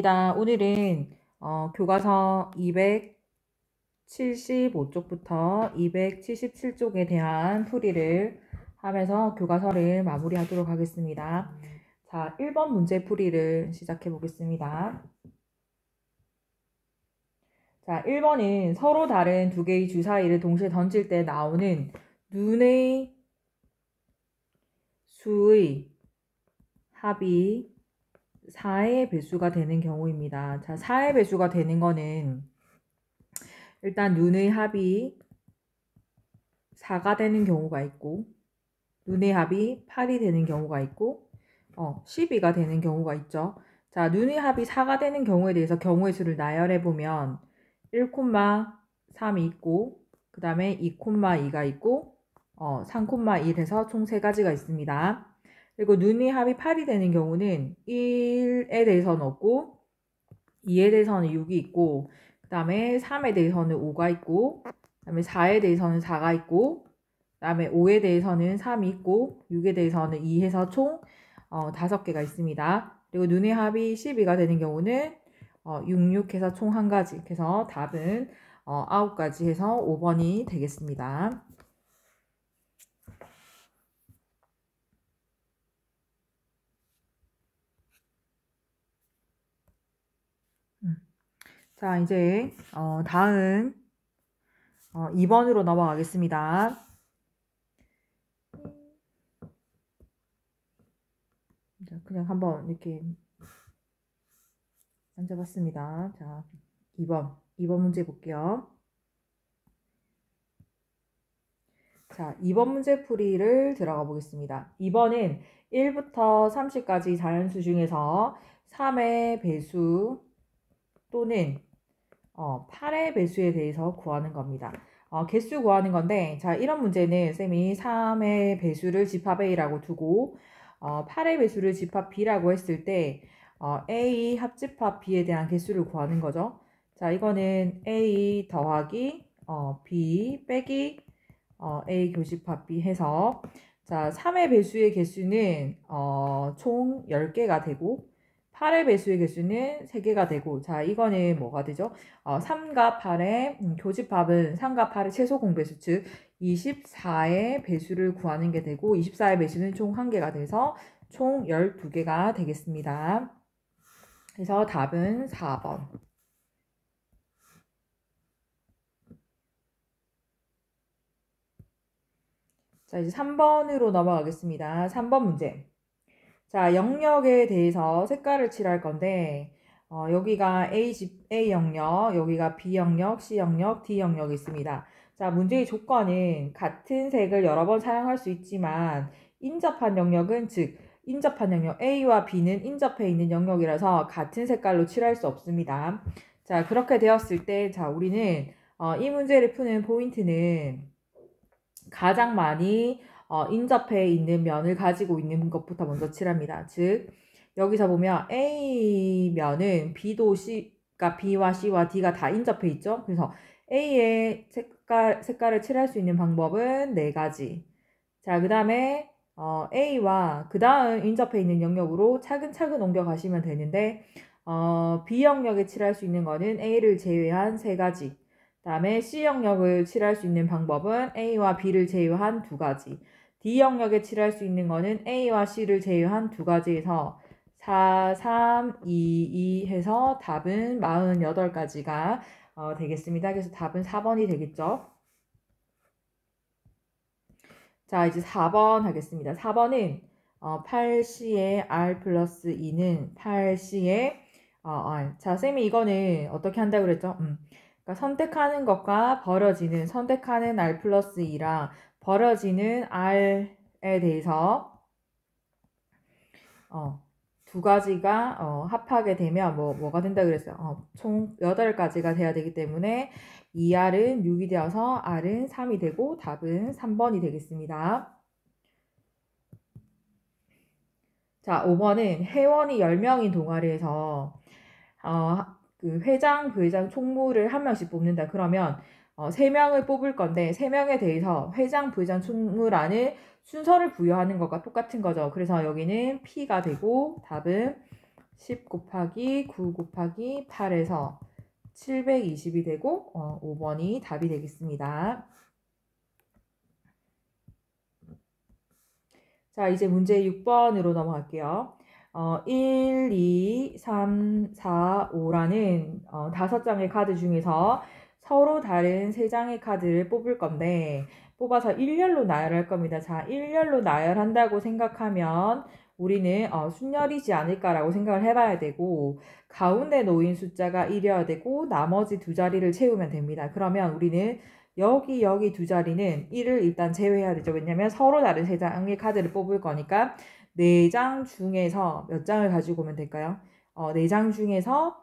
오늘은 교과서 275쪽부터 277쪽에 대한 풀이를 하면서 교과서를 마무리하도록 하겠습니다. 자, 1번 문제 풀이를 시작해 보겠습니다. 자, 1번은 서로 다른 두 개의 주사위를 동시에 던질 때 나오는 눈의 수의 합이 4의 배수가 되는 경우입니다. 자, 4의 배수가 되는 거는 일단 눈의 합이 4가 되는 경우가 있고, 눈의 합이 8이 되는 경우가 있고, 12가 되는 경우가 있죠. 자, 눈의 합이 4가 되는 경우에 대해서 경우의 수를 나열해 보면 1,3이 있고, 그 다음에 2,2가 있고, 3,1 해서 총 3가지가 있습니다. 그리고 눈의 합이 8이 되는 경우는 1에 대해서는 없고, 2에 대해서는 6이 있고, 그 다음에 3에 대해서는 5가 있고, 그 다음에 4에 대해서는 4가 있고, 그 다음에 5에 대해서는 3이 있고, 6에 대해서는 2 해서 총 5개가 있습니다. 그리고 눈의 합이 12가 되는 경우는 6, 해서 총 1가지. 그래서 답은 9가지 해서 5번이 되겠습니다. 자, 이제 다음 2번으로 넘어가겠습니다. 그냥 한번 이렇게 앉아봤습니다. 자, 2번 문제 볼게요. 자, 2번 문제 풀이를 들어가 보겠습니다. 2번은 1부터 30까지 자연수 중에서 3의 배수 또는 8의 배수에 대해서 구하는 겁니다. 개수 구하는 건데, 자, 이런 문제는 쌤이 3의 배수를 집합 A라고 두고 8의 배수를 집합 B라고 했을 때 A 합집합 B에 대한 개수를 구하는 거죠. 자, 이거는 A 더하기 B 빼기 A 교집합 B 해서 자, 3의 배수의 개수는 총 10개가 되고 8의 배수의 개수는 3개가 되고 자, 이거는 뭐가 되죠? 3과 8의 교집합은 3과 8의 최소 공배수 즉 24의 배수를 구하는 게 되고 24의 배수는 총 1개가 돼서 총 12개가 되겠습니다. 그래서 답은 4번. 자, 이제 3번으로 넘어가겠습니다. 3번 문제. 자, 영역에 대해서 색깔을 칠할 건데 여기가 A 영역, 여기가 B 영역, C 영역, D 영역이 있습니다. 자, 문제의 조건은 같은 색을 여러 번 사용할 수 있지만 인접한 영역은 즉 인접한 영역 A와 B는 인접해 있는 영역이라서 같은 색깔로 칠할 수 없습니다. 자, 그렇게 되었을 때 자, 우리는 이 문제를 푸는 포인트는 가장 많이 인접해 있는 면을 가지고 있는 것부터 먼저 칠합니다. 즉 여기서 보면 A면은 B도 C가 B와 C와 D가 다 인접해 있죠. 그래서 A의 색깔을 칠할 수 있는 방법은 4가지. 자, 그 다음에 A와 그 다음 인접해 있는 영역으로 차근차근 옮겨가시면 되는데 B 영역에 칠할 수 있는 거는 A를 제외한 3가지. 다음에 C 영역을 칠할 수 있는 방법은 A와 B를 제외한 2가지. D 영역에 칠할 수 있는 거는 A와 C를 제외한 2가지에서 4, 3, 2, 2 해서 답은 48가지가 되겠습니다. 그래서 답은 4번이 되겠죠. 자, 이제 4번 하겠습니다. 4번은 8C의 R 플러스 2는 8C의 R. 자, 쌤이 이거는 어떻게 한다고 그랬죠? 그러니까 선택하는 것과 벌어지는 선택하는 R 플러스 2랑 벌어지는 R에 대해서 2가지가 합하게 되면 뭐가 된다 그랬어요? 총 8가지가 돼야 되기 때문에 2R은 6이 되어서 R은 3이 되고 답은 3번이 되겠습니다. 자, 5번은 회원이 10명인 동아리에서 그 회장, 부회장, 총무를 한 명씩 뽑는다. 그러면 3명을 뽑을 건데 3명에 대해서 회장, 부회장, 총무라는 순서를 부여하는 것과 똑같은 거죠. 그래서 여기는 P가 되고 답은 10 곱하기 9 곱하기 8에서 720이 되고 5번이 답이 되겠습니다. 자, 이제 문제 6번으로 넘어갈게요. 1, 2, 3, 4, 5라는 5장의 카드 중에서 서로 다른 3장의 카드를 뽑을 건데 뽑아서 일렬로 나열할 겁니다. 자, 일렬로 나열한다고 생각하면 우리는 순열이지 않을까라고 생각을 해봐야 되고 가운데 놓인 숫자가 1이어야 되고 나머지 두 자리를 채우면 됩니다. 그러면 우리는 여기 두 자리는 1을 일단 제외해야 되죠. 왜냐면 서로 다른 3장의 카드를 뽑을 거니까 4장 중에서 몇 장을 가지고 오면 될까요? 4장 중에서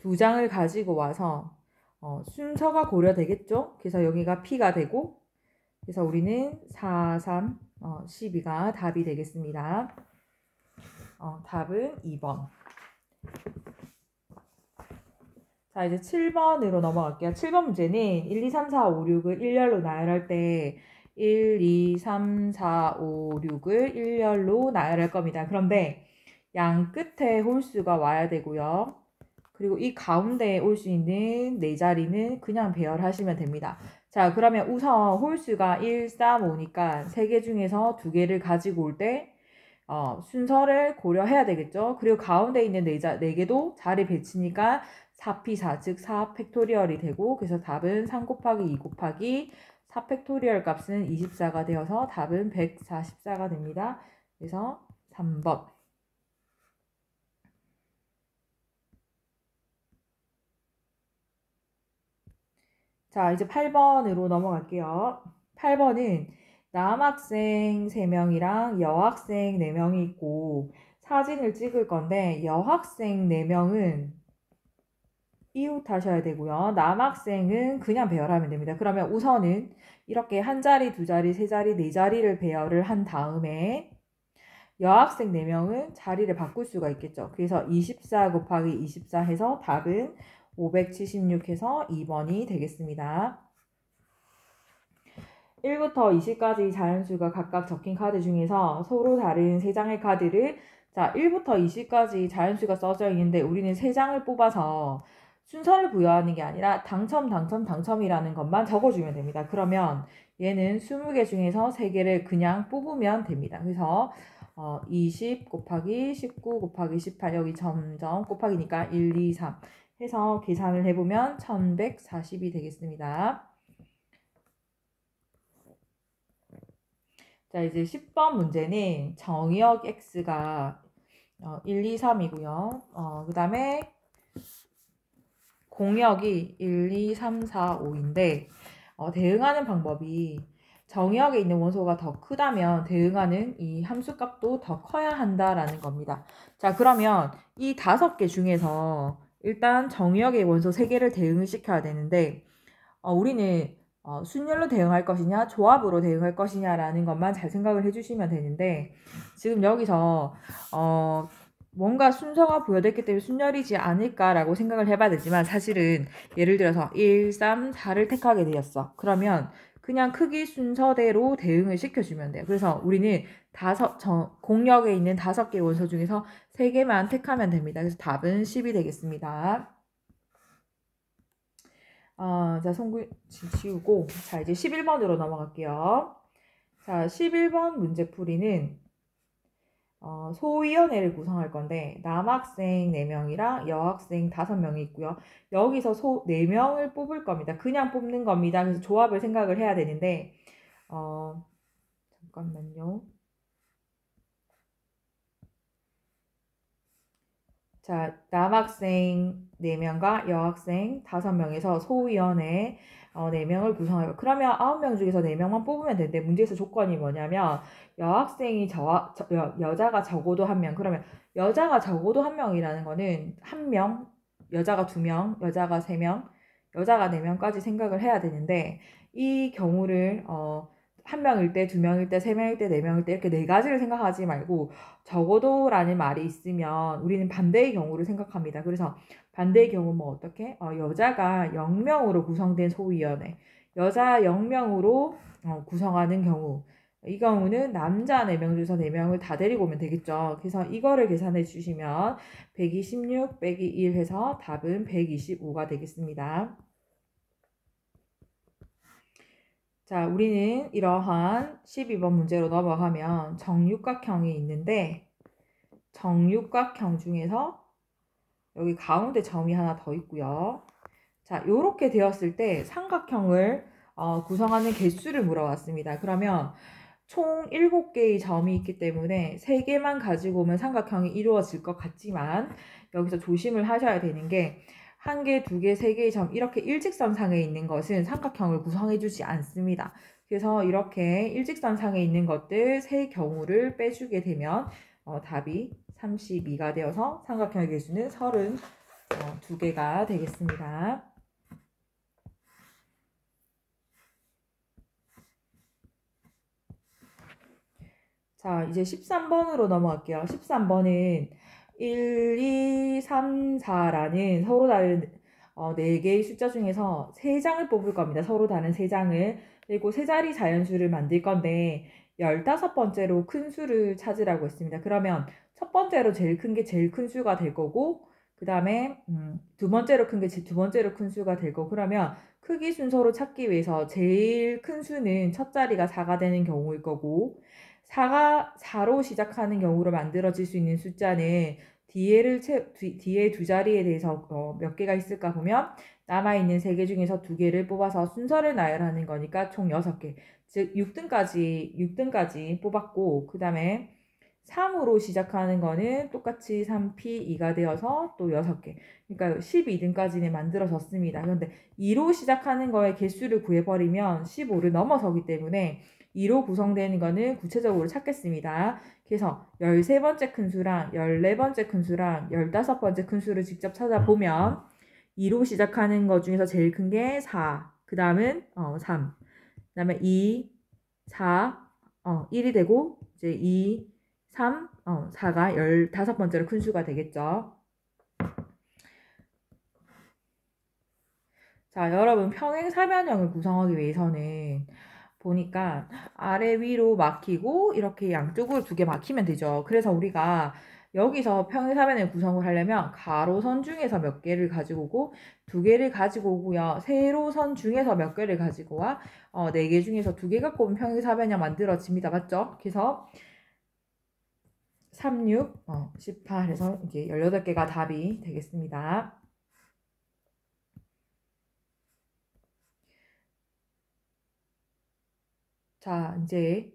2장을 가지고 와서 순서가 고려되겠죠? 그래서 여기가 P가 되고 그래서 우리는 4, 3, 12가 답이 되겠습니다. 답은 2번. 자, 이제 7번으로 넘어갈게요. 7번 문제는 1, 2, 3, 4, 5, 6을 일렬로 나열할 때 1, 2, 3, 4, 5, 6을 일렬로 나열할 겁니다. 그런데 양 끝에 홀수가 와야 되고요. 그리고 이 가운데에 올 수 있는 4자리는 그냥 배열하시면 됩니다. 자, 그러면 우선 홀수가 1, 3, 5니까 3개 중에서 2개를 가지고 올 때 순서를 고려해야 되겠죠. 그리고 가운데 있는 4개도 자리 배치니까 4p4, 즉 4 팩토리얼이 되고 그래서 답은 3 곱하기 2 곱하기 4 팩토리얼 값은 24가 되어서 답은 144가 됩니다. 그래서 3번. 자, 이제 8번으로 넘어갈게요. 8번은 남학생 3명이랑 여학생 4명이 있고 사진을 찍을 건데 여학생 4명은 이웃하셔야 되고요. 남학생은 그냥 배열하면 됩니다. 그러면 우선은 이렇게 한 자리, 두 자리, 세 자리, 네 자리를 배열을 한 다음에 여학생 4명은 자리를 바꿀 수가 있겠죠. 그래서 24 곱하기 24 해서 답은 576 해서 2번이 되겠습니다. 1부터 20까지 자연수가 각각 적힌 카드 중에서 서로 다른 3장의 카드를 자 1부터 20까지 자연수가 써져 있는데 우리는 3장을 뽑아서 순서를 부여하는 게 아니라 당첨이라는 것만 적어주면 됩니다. 그러면 얘는 20개 중에서 3개를 그냥 뽑으면 됩니다. 그래서 20 곱하기 19 곱하기 18 여기 점점 곱하기니까 1, 2, 3 해서 계산을 해보면 1140이 되겠습니다. 자, 이제 10번 문제는 정의역 x가 1, 2, 3이고요. 그 다음에 공역이 1, 2, 3, 4, 5인데 대응하는 방법이 정의역에 있는 원소가 더 크다면 대응하는 이 함수값도 더 커야 한다라는 겁니다. 자, 그러면 이 5개 중에서 일단 정의역의 원소 3개를 대응을 시켜야 되는데 우리는 순열로 대응할 것이냐 조합으로 대응할 것이냐라는 것만 잘 생각을 해주시면 되는데 지금 여기서 뭔가 순서가 부여됐기 때문에 순열이지 않을까라고 생각을 해봐야 되지만 사실은 예를 들어서 1, 3, 4를 택하게 되었어. 그러면 그냥 크기 순서대로 대응을 시켜주면 돼요. 그래서 우리는 공역에 있는 5개 원소 중에서 3개만 택하면 됩니다. 그래서 답은 10이 되겠습니다. 자, 손 지우고 자, 이제 11번으로 넘어갈게요. 자, 11번 문제풀이는 소위원회를 구성할 건데 남학생 4명이랑 여학생 5명이 있고요. 여기서 4명을 뽑을 겁니다. 그냥 뽑는 겁니다. 그래서 조합을 생각을 해야 되는데 잠깐만요. 자, 남학생 4명과 여학생 5명에서 소위원회 4명을 구성하고 그러면 9명 중에서 4명만 뽑으면 되는데 문제에서 조건이 뭐냐면 여학생이 여자가 적어도 1명 그러면 여자가 적어도 1명이라는 거는 1명, 여자가 2명, 여자가 3명, 여자가 4명까지 생각을 해야 되는데 이 경우를 1명일 때, 2명일 때, 3명일 때, 4명일 때 이렇게 4가지를 생각하지 말고 적어도라는 말이 있으면 우리는 반대의 경우를 생각합니다. 그래서 반대의 경우 뭐 어떻게? 여자가 0명으로 구성된 소위원회 여자 0명으로 구성하는 경우 이 경우는 남자 4명 중에서 4명을 다 데리고 오면 되겠죠. 그래서 이거를 계산해 주시면 126 빼기 1 해서 답은 125가 되겠습니다. 자, 우리는 이러한 12번 문제로 넘어가면 정육각형이 있는데 정육각형 중에서 여기 가운데 점이 하나 더 있고요. 자, 이렇게 되었을 때 삼각형을 구성하는 개수를 물어봤습니다. 그러면 총 7개의 점이 있기 때문에 3개만 가지고 오면 삼각형이 이루어질 것 같지만 여기서 조심을 하셔야 되는 게 1개, 2개, 3개의 점 이렇게 일직선상에 있는 것은 삼각형을 구성해주지 않습니다. 그래서 이렇게 일직선상에 있는 것들 3경우를 빼주게 되면 답이 32가 되어서 삼각형의 개수는 32개가 되겠습니다. 자, 이제 13번으로 넘어갈게요. 13번은 1, 2, 3, 4라는 서로 다른 4개의 숫자 중에서 3장을 뽑을 겁니다. 서로 다른 3장을. 그리고 3자리 자연수를 만들 건데 15번째로 큰 수를 찾으라고 했습니다. 그러면 첫 번째로 제일 큰 게 제일 큰 수가 될 거고 그 다음에 두 번째로 큰 게 두 번째로 큰 수가 될 거고 그러면 크기 순서로 찾기 위해서 제일 큰 수는 첫 자리가 4가 되는 경우일 거고 4가 4로 시작하는 경우로 만들어질 수 있는 숫자는 뒤에 두 자리에 대해서 몇 개가 있을까 보면 남아있는 3개 중에서 2개를 뽑아서 순서를 나열하는 거니까 총 6개. 즉 6등까지 뽑았고 그 다음에 3으로 시작하는 거는 똑같이 3P2가 되어서 또 6개. 그러니까 12등까지는 만들어졌습니다. 그런데 2로 시작하는 거의 개수를 구해버리면 15를 넘어서기 때문에 2로 구성되는 거는 구체적으로 찾겠습니다. 그래서 13번째 큰 수랑 14번째 큰 수랑 15번째 큰 수를 직접 찾아보면 2로 시작하는 것 중에서 제일 큰 게 4, 그 다음은 3, 그 다음에 2, 4, 1이 되고 이제 2, 3, 4가 15번째로 큰 수가 되겠죠. 자, 여러분 평행사변형을 구성하기 위해서는 보니까 아래 위로 막히고 이렇게 양쪽으로 2개 막히면 되죠. 그래서 우리가 여기서 평행사변을 구성을 하려면 가로선 중에서 몇 개를 가지고 오고 2개를 가지고 오고요. 세로선 중에서 몇 개를 가지고 와 4개 중에서 2개 갖고 오면 평행사변형 만들어집니다. 맞죠? 그래서 3, 6, 18 해서 이게 18개가 답이 되겠습니다. 자, 이제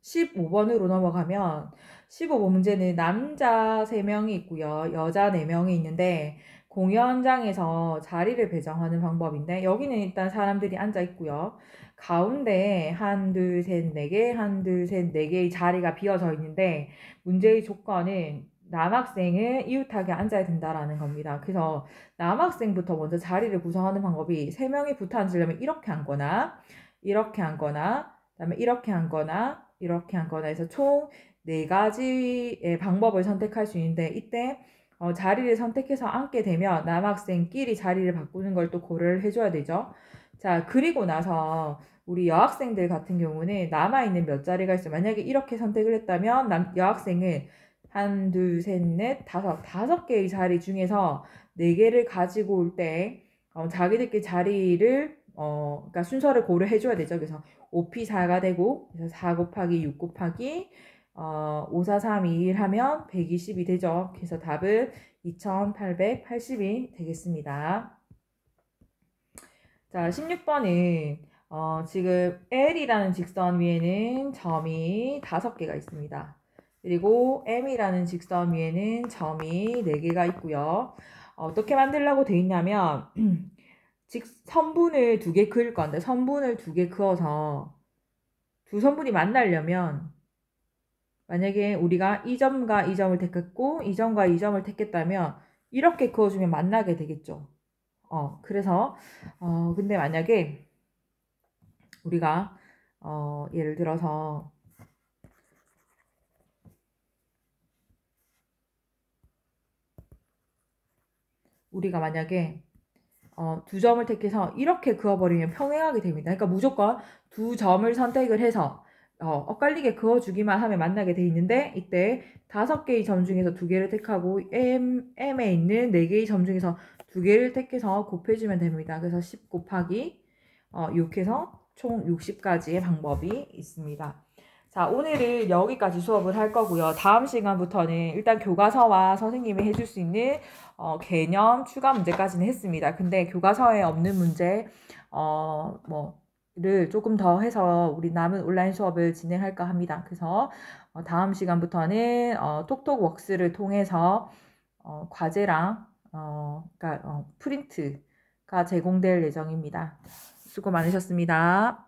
15번으로 넘어가면 15번 문제는 남자 3명이 있고요. 여자 4명이 있는데 공연장에서 자리를 배정하는 방법인데 여기는 일단 사람들이 앉아 있고요. 가운데 1, 2, 3, 4개, 1, 2, 3, 4개의 자리가 비어져 있는데 문제의 조건은 남학생은 이웃하게 앉아야 된다라는 겁니다. 그래서 남학생부터 먼저 자리를 구성하는 방법이 3명이 붙어 앉으려면 이렇게 앉거나 이렇게 앉거나 그다음에 이렇게 앉거나 해서 총 4가지의 방법을 선택할 수 있는데 이때 자리를 선택해서 앉게 되면 남학생끼리 자리를 바꾸는 걸 또 고려를 해줘야 되죠. 자, 그리고 나서 우리 여학생들 같은 경우는 남아있는 몇 자리가 있어요. 만약에 이렇게 선택을 했다면 여학생은 1, 2, 3, 4, 5개의 자리 중에서 4개를 가지고 올 때 자기들끼리 자리를 그러니까 순서를 고려해줘야 되죠. 그래서 5P4가 되고 그래서 4 곱하기 6 곱하기 5, 4, 3, 2, 1 하면 120이 되죠. 그래서 답은 2880이 되겠습니다. 자, 16번은 지금 L이라는 직선 위에는 점이 5개가 있습니다. 그리고 M이라는 직선 위에는 점이 4개가 있고요. 어떻게 만들려고 돼 있냐면 선분을 2개 그을 건데 선분을 2개 그어서 두 선분이 만나려면 만약에 우리가 이 점과 이 점을 택했고 이 점과 이 점을 택했다면 이렇게 그어주면 만나게 되겠죠. 그래서 근데 만약에 우리가 예를 들어서 우리가 만약에 두 점을 택해서 이렇게 그어버리면 평행하게 됩니다. 그러니까 무조건 두 점을 선택을 해서 엇갈리게 그어주기만 하면 만나게 돼 있는데 이때 5개의 점 중에서 2개를 택하고 M에 있는 4개의 점 중에서 2개를 택해서 곱해주면 됩니다. 그래서 10 곱하기 6 해서 총 60가지의 방법이 있습니다. 자, 오늘은 여기까지 수업을 할 거고요. 다음 시간부터는 일단 교과서와 선생님이 해줄 수 있는 개념 추가 문제까지는 했습니다. 근데 교과서에 없는 문제 를 조금 더 해서 우리 남은 온라인 수업을 진행할까 합니다. 그래서 다음 시간부터는 톡톡웍스를 통해서 과제랑 그러니까 프린트가 제공될 예정입니다. 수고 많으셨습니다.